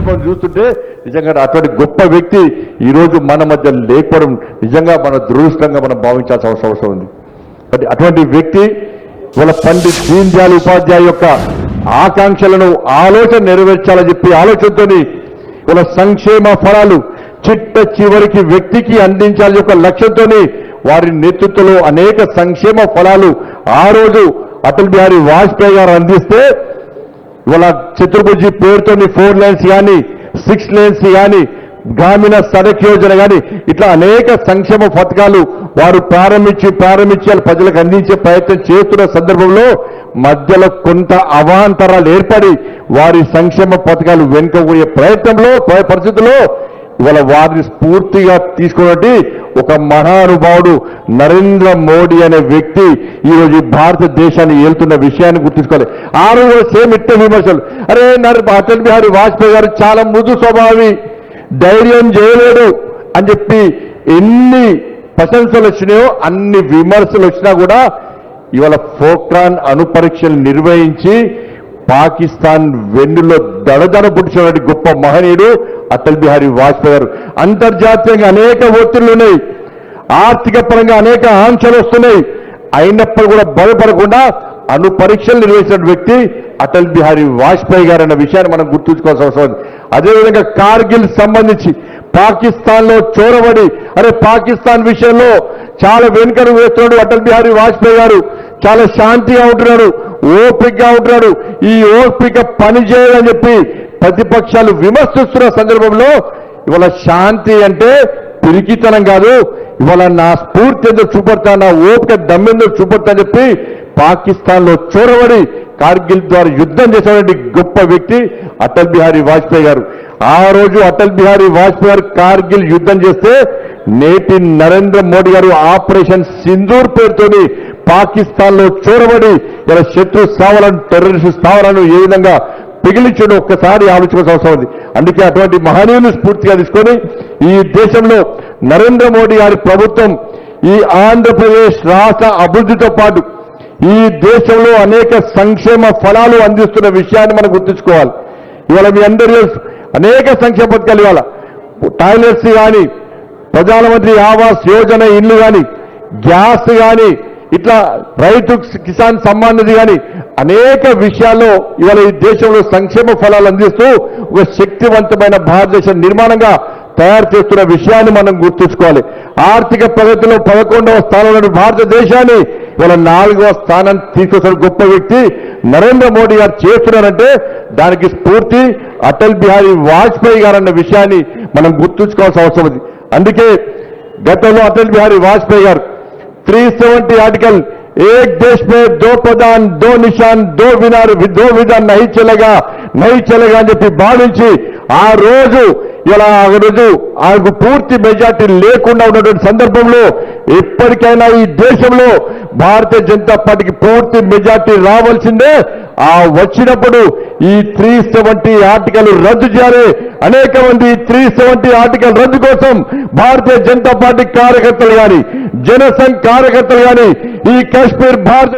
సందర్భం చూస్తుంటే నిజంగా అటువంటి గొప్ప వ్యక్తి ఈరోజు మన మధ్య లేకపోవడం నిజంగా మన దురదృష్టంగా మనం భావించాల్సిన అవసరం ఉంది. అటువంటి వ్యక్తి వాళ్ళ పండిత్ దీన్ దయాళ్ ఉపాధ్యాయ యొక్క ఆకాంక్షలను ఆలోచన నెరవేర్చాలని చెప్పి ఆలోచనతో వాళ్ళ సంక్షేమ ఫలాలు చిట్ట చివరికి వ్యక్తికి అందించాలని యొక్క లక్ష్యంతో వారి నేతృత్వంలో అనేక సంక్షేమ ఫలాలు ఆ రోజు అటల్ బిహారీ వాజ్పేయి గారు అందిస్తే ఇవాళ చతుర్భుజి పేరుతోని 4 lanes కానీ 6 lanes కానీ గ్రామీణ సడక్ యోజన కానీ ఇట్లా అనేక సంక్షేమ పథకాలు వారు ప్రారంభించి ప్రజలకు అందించే ప్రయత్నం చేస్తున్న సందర్భంలో మధ్యలో కొంత అవాంతరాలు ఏర్పడి వారి సంక్షేమ పథకాలు వెనుకపోయే ప్రయత్నంలో పరిస్థితుల్లో ఇవాళ వారిని స్ఫూర్తిగా తీసుకున్నట్టు ఒక మహానుభావుడు నరేంద్ర మోడీ అనే వ్యక్తి ఈరోజు భారతదేశాన్ని ఏలుతున్న విషయాన్ని గుర్తుంచుకోవాలి. ఆ రోజు సేమ్ ఇట్టే విమర్శలు, అరే అటల్ బిహారీ వాజ్పేయి గారు చాలా మృదు స్వభావి, ధైర్యం చేయలేడు అని చెప్పి ఎన్ని ప్రశంసలు వచ్చినాయో అన్ని విమర్శలు వచ్చినా కూడా ఇవాళ పోఖ్రాన్ అణు పరీక్షలు నిర్వహించి పాకిస్తాన్ వెన్నులో దడదడ పుట్టించినటువంటి గొప్ప మహనీయుడు అటల్ బిహారీ వాజ్పేయి గారు. అంతర్జాతీయంగా అనేక ఒత్తిళ్లు ఉన్నాయి, ఆర్థిక పరంగా అనేక ఆంక్షలు వస్తున్నాయి, అయినప్పుడు కూడా భయపడకుండా అణు పరీక్షలు నిర్వహించిన వ్యక్తి అటల్ బిహారీ వాజ్పేయి గారు అన్న విషయాన్ని మనం గుర్తుంచుకోవాల్సిన అవసరం ఉంది. అదేవిధంగా కార్గిల్ సంబంధించి పాకిస్తాన్లో చొరబడి పాకిస్తాన్ విషయంలో చాలా వెనుకను వేస్తున్నాడు అటల్ బిహారీ వాజ్పేయి గారు. చాలా శాంతిగా ఉంటున్నాడు, ఓపికగా ఉంటున్నాడు. ఈ ఓపిక పని చేయాలని చెప్పి ప్రతిపక్షాలు విమర్శిస్తున్న సందర్భంలో ఇవాళ శాంతి అంటే పిరికితనం కాదు, ఇవాళ నా స్ఫూర్తి ఎందుకు చూపడతా, నా ఓపిక దమ్మెందుకు చూపడతా అని చెప్పి పాకిస్తాన్లో చొరబడి కార్గిల్ ద్వారా యుద్ధం చేసినటువంటి గొప్ప వ్యక్తి అటల్ బిహారీ వాజ్పేయి గారు. ఆ రోజు అటల్ బిహారీ వాజ్పేయి గారు కార్గిల్ యుద్ధం చేస్తే నేటి నరేంద్ర మోడీ గారు ఆపరేషన్ సింధూర్ పేరుతోని పాకిస్తాన్లో చొరబడి ఇలా శత్రు స్థావరాలను టెర్రరిస్టు స్థావరాలను ఏ విధంగా పిగిలించడం ఒక్కసారి ఆలోచించాల్సిన అవసరం ఉంది. అందుకే అటువంటి మహనీయులు స్ఫూర్తిగా తీసుకొని ఈ దేశంలో నరేంద్ర మోడీ గారి ప్రభుత్వం ఈ ఆంధ్రప్రదేశ్ రాష్ట్ర అభివృద్ధితో పాటు ఈ దేశంలో అనేక సంక్షేమ ఫలాలు అందిస్తున్న విషయాన్ని మనం గుర్తుంచుకోవాలి. ఇవాళ మీ అందరూ అనేక సంక్షేమ పథకాలు, ఇవాళ టాయిలెట్స్ కానీ, ప్రధానమంత్రి ఆవాస్ యోజన ఇల్లు కానీ, గ్యాస్ కానీ, ఇట్లా రైతు కిసాన్ సమ్మాన్ నిధి కానీ అనేక విషయాల్లో ఇవాళ ఈ దేశంలో సంక్షేమ ఫలాలు అందిస్తూ ఒక శక్తివంతమైన భారతదేశ నిర్మాణంగా తయారు చేస్తున్న విషయాన్ని మనం గుర్తుంచుకోవాలి. ఆర్థిక ప్రగతిలో 11వ స్థానంలో భారతదేశాన్ని ఇవాళ 4వ స్థానాన్ని తీసుకొస్తున్న గొప్ప వ్యక్తి నరేంద్ర మోడీ గారు చేస్తున్నారంటే దానికి స్ఫూర్తి అటల్ బిహారీ వాజ్పేయి గారు అన్న విషయాన్ని మనం గుర్తుంచుకోవాల్సిన అవసరం ఉంది. అందుకే గతంలో అటల్ బిహారీ వాజ్పేయి గారు 370 ఆర్టికల్ ఏక్ దేశ్ మే దో ప్రధాన్ దో నిషాన్ దో విధాన్ నహీ చలేగా అని చెప్పి భావించి ఆ రోజు ఇలా ఆయనకు పూర్తి మెజార్టీ లేకుండా ఉన్నటువంటి సందర్భంలో ఎప్పటికైనా ఈ దేశంలో భారతీయ జనతా పార్టీకి పూర్తి మెజార్టీ రావాల్సిందే. ఆ వచ్చినప్పుడు ఈ 370 ఆర్టికల్ రద్దు చేయాలి. అనేక మంది 370 ఆర్టికల్ రద్దు కోసం భారతీయ జనతా పార్టీ కార్యకర్తలు కానీ, జనసంఘ్ కార్యకర్తలు కానీ ఈ కాశ్మీర్ భారత